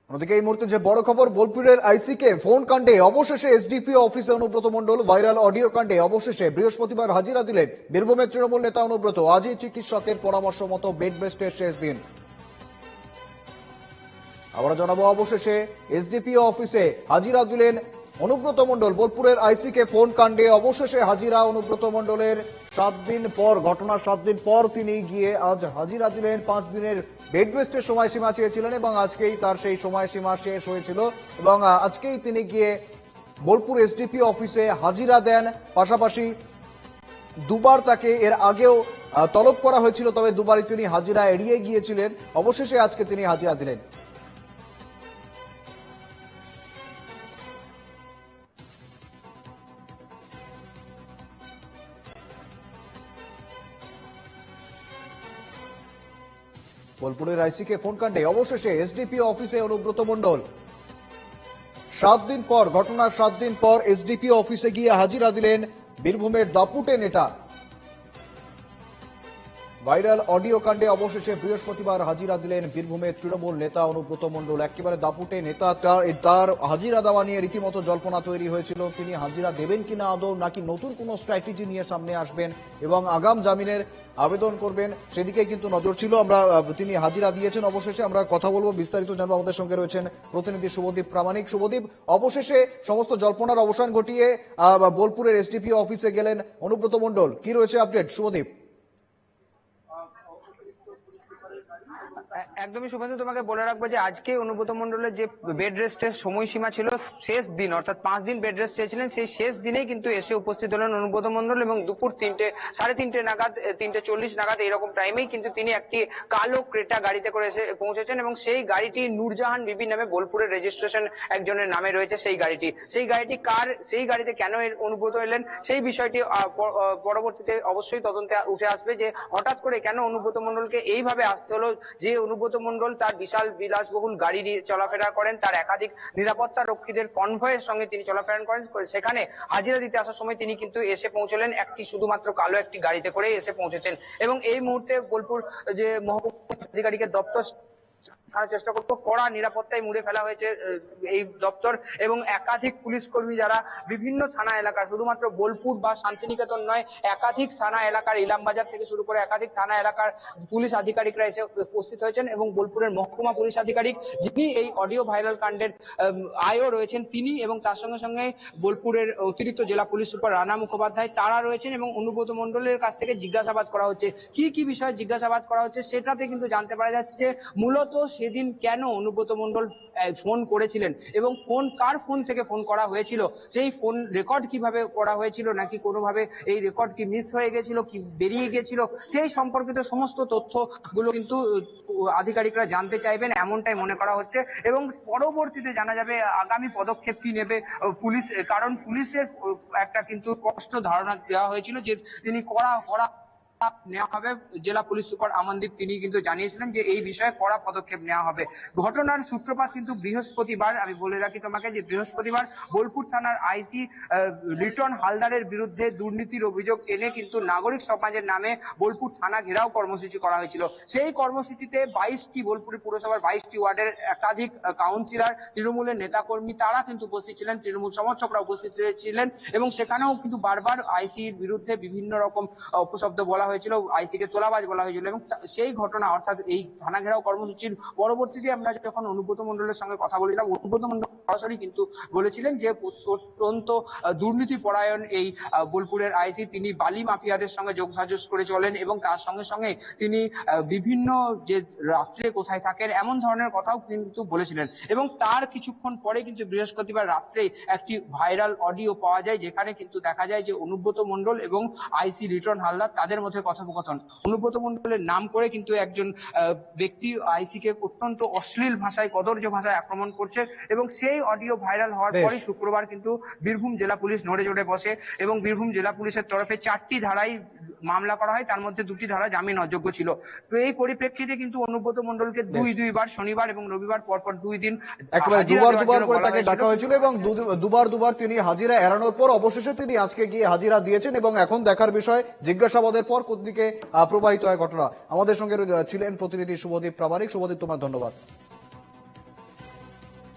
অন্যদিকে এই মুহূর্তে যে বড় খবর, বোলপুরের আইসিকে ফোন কাণ্ডে অবশেষে এসডিপিও অফিসে অনুব্রত মণ্ডল, ভাইরাল অডিও কাণ্ডে অবশেষে বৃহস্পতিবার হাজিরা দিলেন বীরভূমের তৃণমূল নেতা অনুব্রত। আজই চিকিৎসকের পরামর্শ মতো বেড রেস্টের শেষ দিন। আবার জানাবো, অবশেষে এসডিপিও অফিসে হাজিরা দিলেন অনুব্রত মণ্ডল। বোলপুরের আইসিকে ফোন কাণ্ডে অবশেষে হাজিরা অনুব্রত মণ্ডলের 7 দিন পর, ঘটনার 7 দিন পর তিনি গিয়ে আজ হাজিরা দিলেন। 5 দিনের বেড রেস্টের সময়সীমা চেয়েছিলেন এবং আজকেই তার সেই সময়সীমা শেষ হয়েছিল এবং আজকেই তিনি গিয়ে বোলপুর এসডিপিও অফিসে হাজিরা দেন। পাশাপাশি দুবার তাকে এর আগেও তলব করা হয়েছিল, তবে দুবারই তিনি হাজিরা এড়িয়ে গিয়েছিলেন। অবশেষে আজকে তিনি হাজিরা দিলেন। বোলপুরের আইসিকে ফোন কাণ্ডে অবশেষে এসডিপিও অফিসে অনুব্রত মণ্ডল। 7 দিন পর, ঘটনার 7 দিন পর এসডিপিও অফিসে গিয়ে হাজিরা দিলেন বীরভূমের দাপুটে নেতা। ভাইরাল অডিও কাণ্ডে অবশেষে বৃহস্পতিবার হাজিরা দিলেন বীরভূমের তৃণমূল নেতা অনুব্রত মণ্ডল। একেবারে দাপুটে নেতা, তার হাজিরা দেওয়া নিয়ে রীতিমতো জল্পনা তৈরি হয়েছিল। তিনি হাজিরা দেবেন কিনা আদৌ, নাকি নতুন কোনো স্ট্র্যাটেজি নিয়ে সামনে আসবেন এবং আগাম জামিনের আবেদন করবেন, সেদিকে কিন্তু নজর ছিল। তিনি হাজিরা দিয়েছেন অবশেষে। আমরা কথা বলবো, বিস্তারিত জানবো। আমাদের সঙ্গে রয়েছেন প্রতিনিধি শুভদীপ প্রামাণিক। শুভদীপ, অবশেষে সমস্ত জল্পনার অবসান ঘটিয়ে বোলপুরের এসডিপিও অফিসে গেলেন অনুব্রত মণ্ডল। কি রয়েছে আপডেট, শুভদীপ? একদমই শুভেন্দু, তোমাকে বলে রাখবো যে আজকে অনুব্রত মণ্ডলের যে বেড রেস্টের সময়সীমা ছিল শেষ দিন, অর্থাৎ 5 দিন বেড রেস্ট চেয়েছিলেন, সেই শেষ দিনেই কিন্তু এসে উপস্থিত হলেন অনুব্রত মণ্ডল এবং দুপুর 3:30 নাগাদ, 3:40 নাগাদ এইরকম টাইমেই কিন্তু তিনি একটি কালো ক্রেটা গাড়িতে করে এসে পৌঁছেছেন এবং সেই গাড়িটি নূরজাহান বিবি নামে বোলপুরের রেজিস্ট্রেশন একজনের নামে রয়েছে। সেই গাড়িটি কার, সেই গাড়িতে কেন অনুব্রত এলেন, সেই বিষয়টি পরবর্তীতে অবশ্যই তদন্তে উঠে আসবে যে হঠাৎ করে কেন অনুব্রত মণ্ডলকে এইভাবে আসতে হলো। যে অনুব্রত মণ্ডল তার বিশাল বিলাসবহুল গাড়ি নিয়ে চলাফেরা করেন, তার একাধিক নিরাপত্তা রক্ষীদের কনভয়ের সঙ্গে তিনি চলাফেরা করেন, সেখানে হাজিরা দিতে আসার সময় তিনি কিন্তু এসে পৌঁছলেন একটি শুধুমাত্র কালো একটি গাড়িতে করে এসে পৌঁছেছেন এবং এই মুহূর্তে বোলপুর যে মহকুমা আধিকারিকের দপ্তর চেষ্টা করবো, কড়া নিরাপত্তায় মুড়ে ফেলা হয়েছে এই দপ্তর এবং একাধিক পুলিশ কর্মী যারা বিভিন্ন থানা এলাকা, শুধুমাত্র বোলপুর বা শান্তিনিকেতন নয়, একাধিক থানা এলাকার, ইলামবাজার থেকে শুরু করে একাধিক থানা এলাকার পুলিশ আধিকারিকরা এসে উপস্থিত হয়েছেন এবং বোলপুরের মহকুমা পুলিশ আধিকারিক যিনি এই অডিও ভাইরাল কাণ্ডের আইও রয়েছেন তিনি এবং তার সঙ্গে সঙ্গে বোলপুরের অতিরিক্ত জেলা পুলিশ সুপার রানা মুখোপাধ্যায় তারা রয়েছেন এবং অনুব্রত মণ্ডলের কাছ থেকে জিজ্ঞাসাবাদ করা হচ্ছে। কি কি বিষয়ে জিজ্ঞাসাবাদ করা হচ্ছে সেটাতে কিন্তু জানতে পারা যাচ্ছে যে মূলত সেদিন কেন অনুব্রত মণ্ডল ফোন করেছিলেন এবং কার ফোন থেকে ফোন করা হয়েছিল, সেই ফোন রেকর্ড কিভাবে করা হয়েছিল, নাকি কোনোভাবে এই রেকর্ড কি মিস হয়ে গেছিল, কি বেরিয়ে গেছিল, সেই সম্পর্কিত সমস্ত তথ্যগুলো কিন্তু আধিকারিকরা জানতে চাইবেন, এমনটাই মনে করা হচ্ছে এবং পরবর্তীতে জানা যাবে আগামী পদক্ষেপ কি নেবে পুলিশ। কারণ পুলিশের একটা কিন্তু স্পষ্ট ধারণা দেওয়া হয়েছিল যে তিনি কড়া নেওয়া হবে। জেলা পুলিশ সুপার আমানদীপ তিনি কিন্তু জানিয়েছিলেন যে এই বিষয়ে কড়া পদক্ষেপ নেওয়া হবে। ঘটনার সূত্রপাত কিন্তু বৃহস্পতিবার, আমি বলে রাখি তোমাকে যে বৃহস্পতিবার বোলপুর থানার আইসি লিটন হালদারের বিরুদ্ধে দুর্নীতির অভিযোগ এনে কিন্তু নাগরিক সমাজের নামে বোলপুর থানা ঘেরাও কর্মসূচি করা হয়েছিল। সেই কর্মসূচিতে 22টি বোলপুর পুরসভার 22টি ওয়ার্ডের একাধিক কাউন্সিলর, তৃণমূলের নেতাকর্মী তারা কিন্তু উপস্থিত ছিলেন, তৃণমূল সমর্থকরা উপস্থিত ছিলেন এবং সেখানেও কিন্তু বারবার আইসির বিরুদ্ধে বিভিন্ন রকম অপশব্দ বলা হয়েছিল, আইসিকে তোলাবাজ বলা হয়েছিল এবং সেই ঘটনা, অর্থাৎ এই থানা ঘেরাও কর্মসূচির পরবর্তীতে আমরা যখন অনুব্রত মণ্ডলের সঙ্গে কথা বলেছিলাম, অনুব্রত মণ্ডল সরাসরি কিন্তু বলেছিলেন যে অত্যন্ত দুর্নীতি পরায়ণ এই বোলপুরের আইসি, তিনি বালি মাফিয়াদের সঙ্গে যোগসাজশ করে চলেন এবং তার সঙ্গে সঙ্গে তিনি বিভিন্ন যে রাত্রে কোথায় থাকেন এমন ধরনের কথাও কিন্তু বলেছিলেন এবং তার কিছুক্ষণ পরে কিন্তু বৃহস্পতিবার রাত্রে একটি ভাইরাল অডিও পাওয়া যায়, যেখানে কিন্তু দেখা যায় যে অনুব্রত মণ্ডল এবং আইসি লিটন হালদার তাদের মধ্যে কথোপকথন। অনুব্রত মণ্ডলের নাম করে কিন্তু একজন ব্যক্তি আইসিকে অত্যন্ত অশ্লীল ভাষায়, কদর্য ভাষায় আক্রমণ করছে এবং সেই অডিও ভাইরাল হওয়ার পরে শুক্রবার কিন্তু বীরভূম জেলা পুলিশ নড়ে চড়ে বসে এবং বীরভূম জেলা পুলিশের তরফে 4টি ধারায় মামলা করা হয়, তার মধ্যে 2টি ধারা জামিন অযোগ্য ছিল। তো এই পরিপ্রেক্ষিতে কিন্তু অনুব্রত মণ্ডলকে দুইবার, শনিবার এবং রবিবার পরপর 2 দিন একেবারে দুবার করে তাকে ডাকা হয়েছিল এবং দুবার তিনি হাজিরা এড়ানোর পর অবশেষে তিনি আজকে গিয়ে হাজিরা দিয়েছেন এবং এখন দেখার বিষয় জিজ্ঞাসাবাদের পর কোন দিকে প্রবাহিত হয় ঘটনা। আমাদের সঙ্গে ছিলেন প্রতিনিধি শুভদীপ প্রামাণিক। শুভদীপ, তোমার ধন্যবাদ।